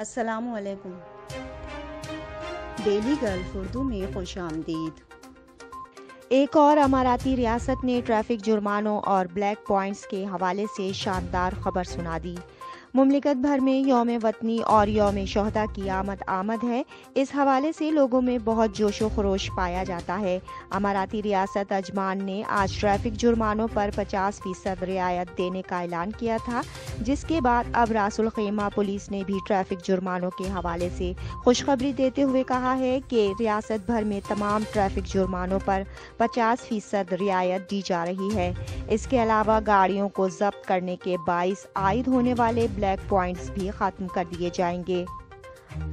السلام علیکم۔ Daily golf Urdu میں خوش آمدید۔ ایک اور اماراتی ریاست نے ٹریفک جرمانوں اور بلیک پوائنٹس کے حوالے سے شاندار خبر سنا دی۔ مملکت بھر میں یوم وطنی اور یوم شہدا کی آمد ہے۔ اس حوالے سے لوگوں میں بہت جوش و خروش پایا جاتا ہے۔ اماراتی ریاست عجمان نے آج ٹریفک جرمانوں پر 50% رعایت دینے کا اعلان کیا تھا، جس کے بعد اب راس الخیمہ پولیس نے بھی ٹریفک جرمانوں کے حوالے سے خوشخبری دیتے ہوئے کہا ہے کہ ریاست بھر میں تمام ٹریفک جرمانوں پر 50% رعایت دی جا رہی ہے۔ اس کے علاوہ گاڑیوں کو ضبط کرنے کے باعث عائد ہونے والے بلیک پوائنٹس بھی ختم کر دیے جائیں گے۔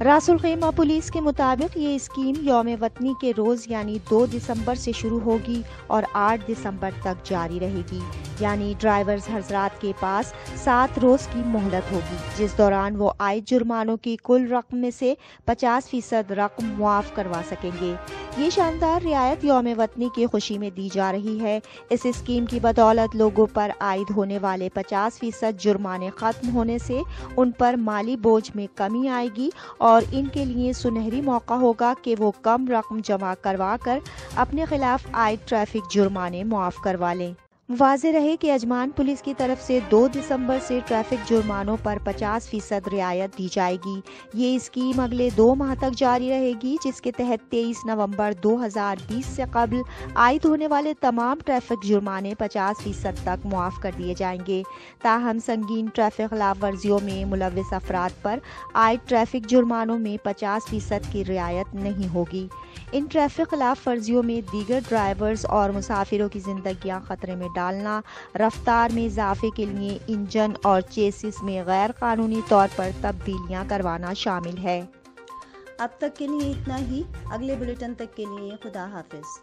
راس الخیمہ پولیس کے مطابق یہ اسکیم یوم وطنی کے روز یعنی 2 دسمبر سے شروع ہوگی اور 8 دسمبر تک جاری رہے گی، یعنی ڈرائیورز حضرات کے پاس 7 روز کی مہلت ہوگی، جس دوران وہ عائد جرمانوں کی کل رقم میں سے 50% رقم معاف کروا سکیں گے۔ یہ شاندار رعایت یوم وطنی کی خوشی میں دی جا رہی ہے۔ اس اسکیم کی بدولت لوگوں پر عائد ہونے والے 50% جرمانے ختم ہونے سے ان پر مالی بوجھ میں کمی آئے گی اور ان کے لیے سنہری موقع ہوگا کہ وہ کم رقم جمع کروا کر اپنے خلاف عائد ٹریفک جرمانے معاف کروا لیں۔ واضح رہے کہ عجمان پولیس کی طرف سے 2 دسمبر سے ٹریفک جرمانوں پر 50% رعایت دی جائے گی۔ یہ اسکیم اگلے 2 ماہ تک جاری رہے گی، جس کے تحت 23 نومبر 2020 سے قبل عائد ہونے والے تمام ٹریفک جرمانے 50% تک معاف کر دیے جائیں گے۔ تاہم سنگین ٹریفک خلاف ورزیوں میں ملوث افراد پر عائد ٹریفک جرمانوں میں 50% کی رعایت نہیں ہوگی۔ ان ٹریفک خلاف ورزیوں میں دیگر ڈرائیورز اور مسافروں کی زندگیاں خطرے میں ڈالنا، رفتار میں اضافے کے لیے انجن اور چیسس میں غیر قانونی طور پر تبدیلیاں کروانا شامل ہے۔ اب تک کے لیے اتنا ہی۔ اگلے بلیٹن تک کے لیے خدا حافظ۔